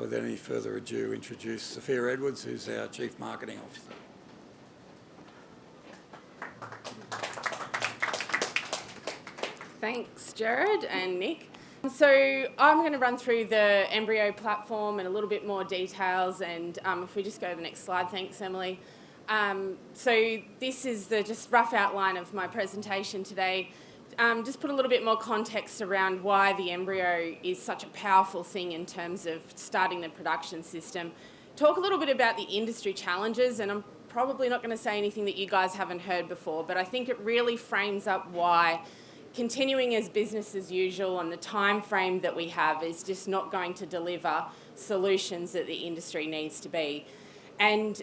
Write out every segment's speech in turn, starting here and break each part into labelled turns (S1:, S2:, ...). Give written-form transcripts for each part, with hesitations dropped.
S1: without any further ado, introduce Sophia Edwards, who's our Chief Marketing Officer.
S2: Thanks, Jared and Nick. So I'm going to run through the Nbryo platform in a little bit more details, and if we just go to the next slide, thanks, Emily. So this is the just rough outline of my presentation today. Just put a little bit more context around why the Nbryo is such a powerful thing in terms of starting the production system. Talk a little bit about the industry challenges, and I'm probably not going to say anything that you guys haven't heard before, but I think it really frames up why continuing as business as usual and the time frame that we have is just not going to deliver solutions that the industry needs to be. And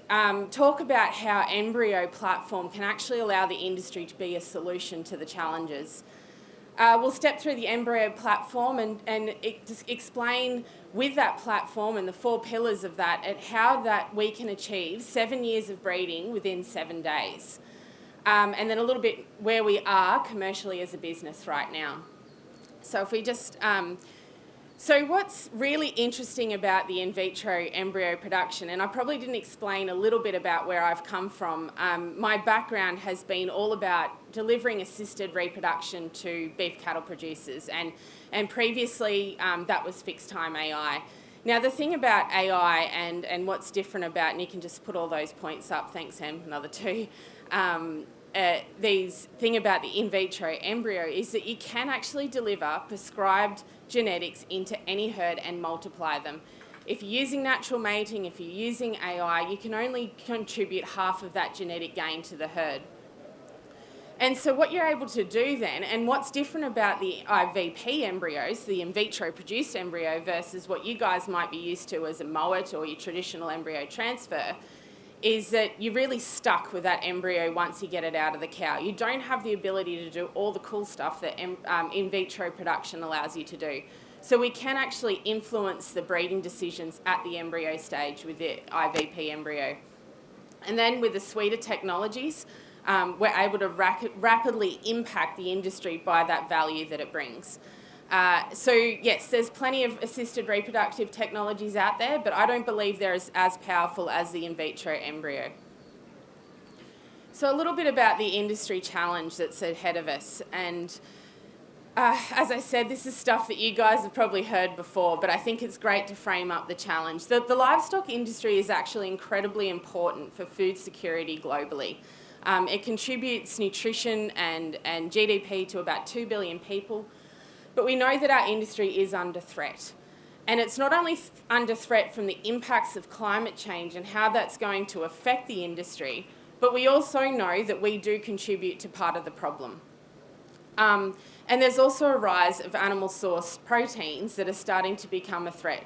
S2: talk about how Nbryo platform can actually allow the industry to be a solution to the challenges. We'll step through the Nbryo platform and just explain with that platform and the 4 pillars of that at how that we can achieve 7 years of breeding within 7 days. And then a little bit where we are commercially as a business right now. So if we just... So what's really interesting about the in vitro embryo production, and I probably didn't explain a little bit about where I've come from. My background has been all about delivering assisted reproduction to beef cattle producers, and previously that was fixed time AI. Now the thing about AI and what's different about, and you can just put all those points up, thanks Em, another 2, these thing about the in vitro embryo is that you can actually deliver prescribed genetics into any herd and multiply them. If you're using natural mating, if you're using AI, you can only contribute half of that genetic gain to the herd. And so what you're able to do then, and what's different about the IVP embryos, the in vitro produced embryo, versus what you guys might be used to as a MOAT or your traditional embryo transfer, is that you're really stuck with that embryo once you get it out of the cow. You don't have the ability to do all the cool stuff that in vitro production allows you to do. So we can actually influence the breeding decisions at the embryo stage with the IVP embryo. And then with the suite of technologies, we're able to rapidly impact the industry by that value that it brings. So yes, there's plenty of assisted reproductive technologies out there, but I don't believe they're as powerful as the in vitro embryo. So a little bit about the industry challenge that's ahead of us. And as I said, this is stuff that you guys have probably heard before, but I think it's great to frame up the challenge. The livestock industry is actually incredibly important for food security globally. It contributes nutrition and GDP to about 2 billion people. But we know that our industry is under threat. And it's not only under threat from the impacts of climate change and how that's going to affect the industry, but we also know that we do contribute to part of the problem. And there's also a rise of animal-sourced proteins that are starting to become a threat.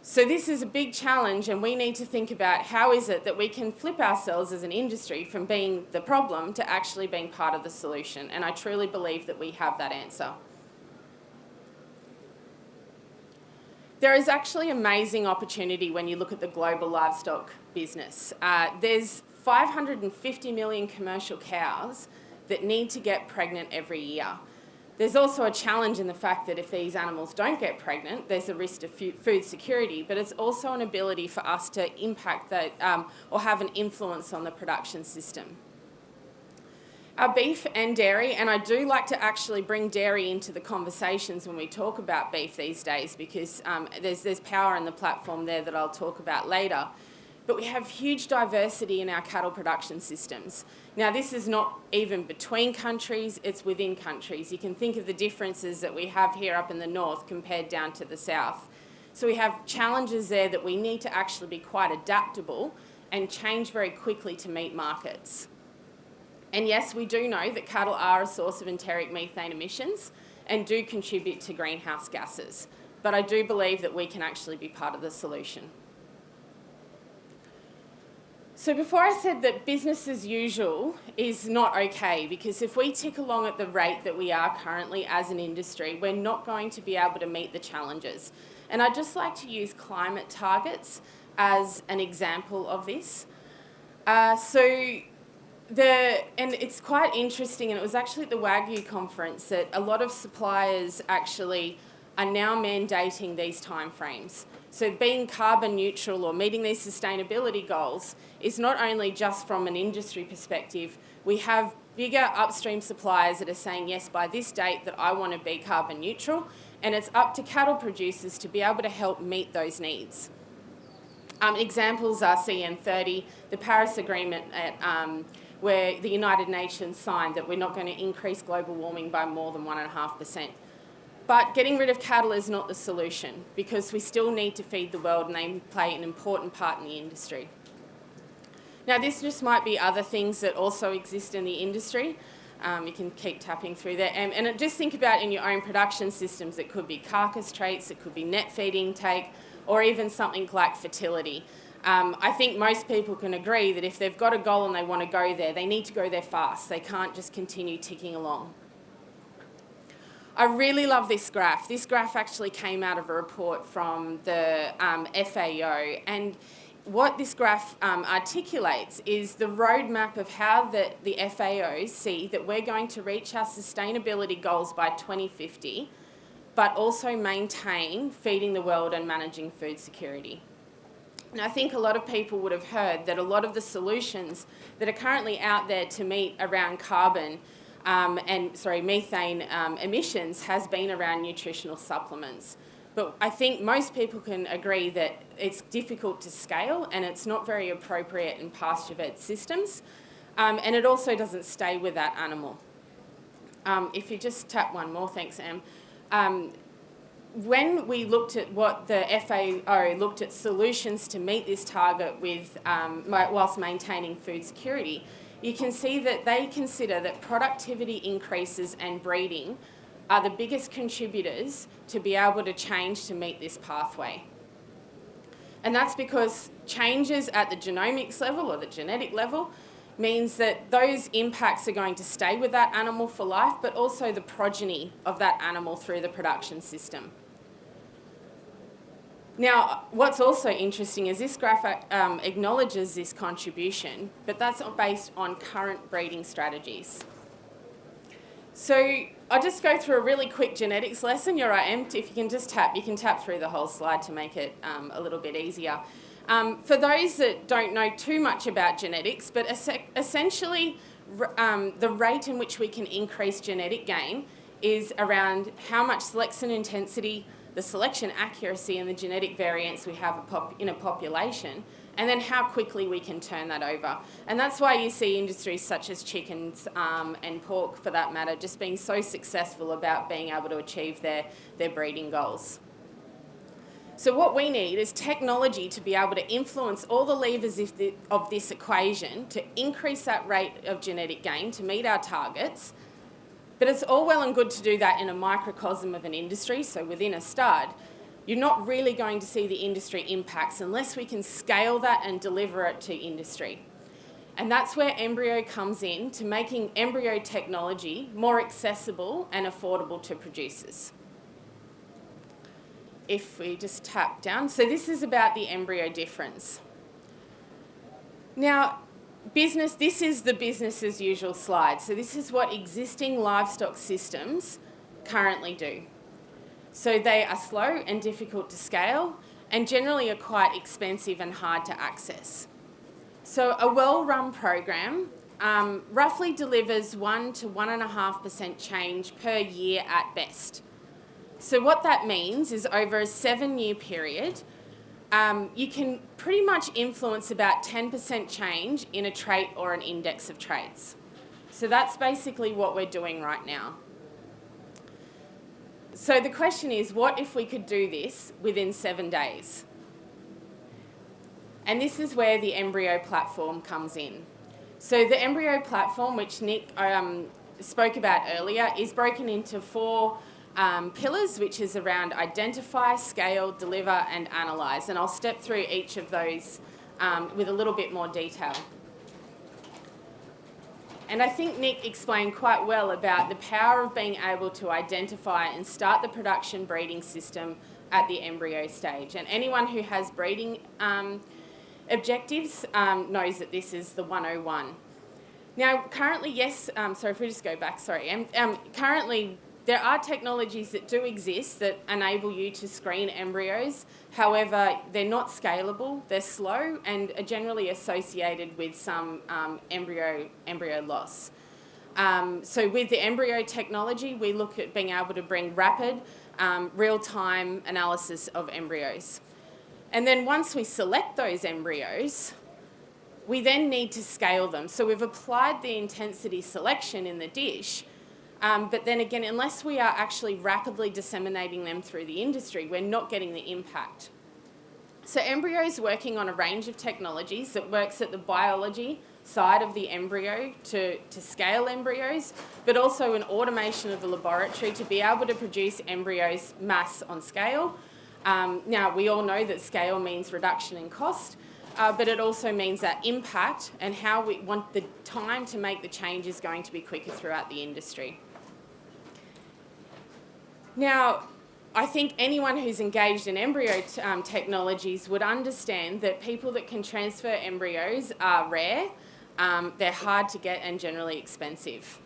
S2: So this is a big challenge, and we need to think about how is it that we can flip ourselves as an industry from being the problem to actually being part of the solution. And I truly believe that we have that answer. There is actually amazing opportunity when you look at the global livestock business. There's 550 million commercial cows that need to get pregnant every year. There's also a challenge in the fact that if these animals don't get pregnant, there's a risk to food security, but it's also an ability for us to impact that or have an influence on the production system. Our beef and dairy, and I do like to actually bring dairy into the conversations when we talk about beef these days because there's power in the platform there that I'll talk about later. But we have huge diversity in our cattle production systems. Now, this is not even between countries, it's within countries. You can think of the differences that we have here up in the north compared down to the south. So we have challenges there that we need to actually be quite adaptable and change very quickly to meet markets. And yes, we do know that cattle are a source of enteric methane emissions and do contribute to greenhouse gases. But I do believe that we can actually be part of the solution. So before I said that business as usual is not okay, because if we tick along at the rate that we are currently as an industry, we're not going to be able to meet the challenges. And I'd just like to use climate targets as an example of this. And it's quite interesting, and it was actually at the Wagyu conference that a lot of suppliers actually are now mandating these timeframes. So being carbon neutral or meeting these sustainability goals is not only just from an industry perspective. We have bigger upstream suppliers that are saying, yes, by this date that I want to be carbon neutral, and it's up to cattle producers to be able to help meet those needs. Examples are CN30, the Paris Agreement where the United Nations signed that we're not going to increase global warming by more than 1.5%. But getting rid of cattle is not the solution, because we still need to feed the world and they play an important part in the industry. Now, this just might be other things that also exist in the industry. You can keep tapping through there. And just think about in your own production systems. It could be carcass traits, it could be net feed intake, or even something like fertility. I think most people can agree that if they've got a goal and they want to go there, they need to go there fast. They can't just continue ticking along. I really love this graph. This graph actually came out of a report from the FAO, and what this graph articulates is the roadmap of how the FAO see that we're going to reach our sustainability goals by 2050, but also maintain feeding the world and managing food security. And I think a lot of people would have heard that a lot of the solutions that are currently out there to meet around carbon methane emissions has been around nutritional supplements. But I think most people can agree that it's difficult to scale and it's not very appropriate in pasture-fed systems, and it also doesn't stay with that animal. If you just tap one more, thanks, Em. When we looked at what the FAO looked at solutions to meet this target with, whilst maintaining food security, you can see that they consider that productivity increases and breeding are the biggest contributors to be able to change to meet this pathway. And that's because changes at the genomics level or the genetic level means that those impacts are going to stay with that animal for life, but also the progeny of that animal through the production system. Now, what's also interesting is this graph acknowledges this contribution, but that's based on current breeding strategies. So I'll just go through a really quick genetics lesson. You're right, Em, if you can just tap, you can tap through the whole slide to make it a little bit easier. For those that don't know too much about genetics, but essentially the rate in which we can increase genetic gain is around how much selection intensity, the selection accuracy and the genetic variance we have in a population, and then how quickly we can turn that over. And that's why you see industries such as chickens and pork, for that matter, just being so successful about being able to achieve their breeding goals. So what we need is technology to be able to influence all the levers of this equation to increase that rate of genetic gain to meet our targets. But it's all well and good to do that in a microcosm of an industry, so within a stud. You're not really going to see the industry impacts unless we can scale that and deliver it to industry. And that's where Nbryo comes in, to making embryo technology more accessible and affordable to producers. If we just tap down, so this is about the embryo difference. Now, this is the business as usual slide. So this is what existing livestock systems currently do. So they are slow and difficult to scale and generally are quite expensive and hard to access. So a well-run program roughly delivers 1 to 1.5% change per year at best. So what that means is over a 7-year period, you can pretty much influence about 10% change in a trait or an index of traits. So that's basically what we're doing right now. So the question is, what if we could do this within 7 days? And this is where the Nbryo platform comes in. So the Nbryo platform, which Nick spoke about earlier, is broken into 4 pillars, which is around identify, scale, deliver, and analyse. And I'll step through each of those with a little bit more detail. And I think Nick explained quite well about the power of being able to identify and start the production breeding system at the embryo stage. And anyone who has breeding objectives knows that this is the 101. Now, currently, yes, if we just go back, currently There are technologies that do exist that enable you to screen embryos. However, they're not scalable, they're slow, and are generally associated with some embryo loss. So with the embryo technology, we look at being able to bring rapid, real-time analysis of embryos. And then once we select those embryos, we then need to scale them. So we've applied the intensity selection in the dish, but then again, unless we are actually rapidly disseminating them through the industry, we're not getting the impact. So Nbryo is working on a range of technologies that works at the biology side of the embryo to scale embryos, but also an automation of the laboratory to be able to produce embryos mass on scale. Now, we all know that scale means reduction in cost, but it also means that impact and how we want the time to make the change is going to be quicker throughout the industry. Now, I think anyone who's engaged in embryo technologies would understand that people that can transfer embryos are rare, they're hard to get and generally expensive.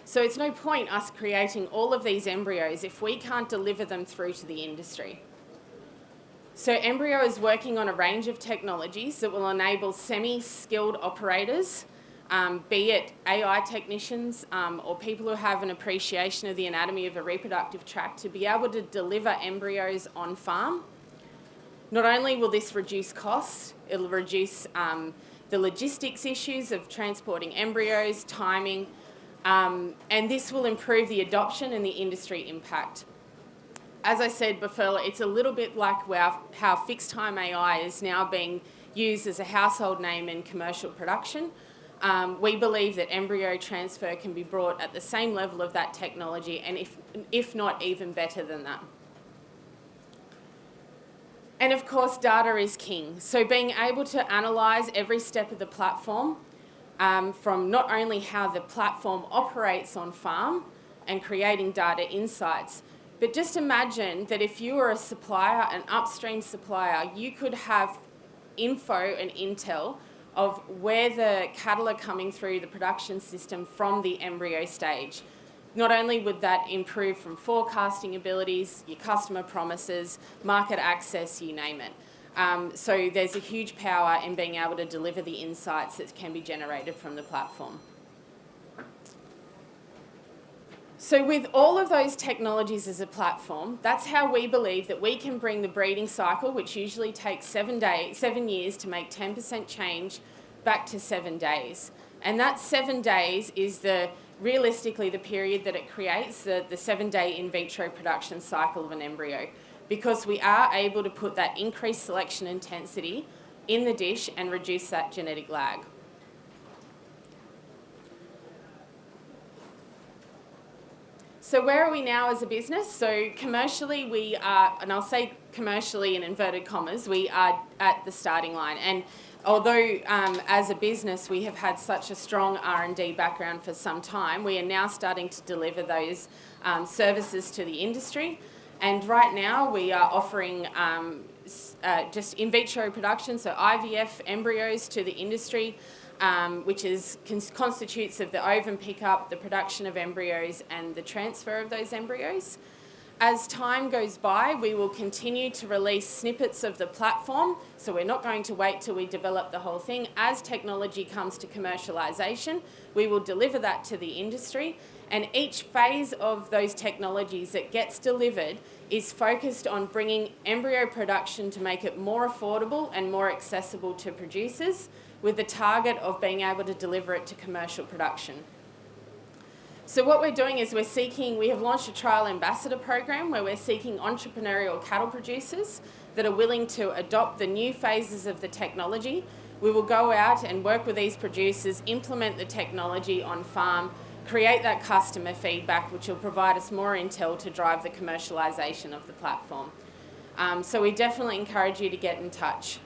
S2: So it's no point us creating all of these embryos if we can't deliver them through to the industry. So Nbryo is working on a range of technologies that will enable semi-skilled operators, be it AI technicians or people who have an appreciation of the anatomy of a reproductive tract, to be able to deliver embryos on farm. Not only will this reduce costs, it'll reduce the logistics issues of transporting embryos, timing, and this will improve the adoption and the industry impact. As I said before, it's a little bit like how fixed time AI is now being used as a household name in commercial production. We believe that embryo transfer can be brought at the same level of that technology, and if not even better than that. And of course, data is king. So being able to analyse every step of the platform, from not only how the platform operates on farm and creating data insights, but just imagine that if you were a supplier, an upstream supplier, you could have info and intel of where the cattle are coming through the production system from the embryo stage. Not only would that improve from forecasting abilities, your customer promises, market access, you name it. So there's a huge power in being able to deliver the insights that can be generated from the platform. So with all of those technologies as a platform, that's how we believe that we can bring the breeding cycle, which usually takes 7 years to make 10% change, back to 7 days. And that 7 days is realistically the period that it creates the 7-day in vitro production cycle of an embryo, because we are able to put that increased selection intensity in the dish and reduce that genetic lag. So where are we now as a business? So commercially we are, and I'll say commercially in inverted commas, we are at the starting line. And although as a business we have had such a strong R&D background for some time, we are now starting to deliver those services to the industry. And right now we are offering just in vitro production, so IVF embryos to the industry, which constitutes of the ovum pickup, the production of embryos, and the transfer of those embryos. As time goes by, we will continue to release snippets of the platform, so we're not going to wait till we develop the whole thing. As technology comes to commercialisation, we will deliver that to the industry, and each phase of those technologies that gets delivered is focused on bringing embryo production to make it more affordable and more accessible to producers, with the target of being able to deliver it to commercial production. So what we're doing is we have launched a trial ambassador program where we're seeking entrepreneurial cattle producers that are willing to adopt the new phases of the technology. We will go out and work with these producers, implement the technology on farm, create that customer feedback, which will provide us more intel to drive the commercialisation of the platform. So we definitely encourage you to get in touch.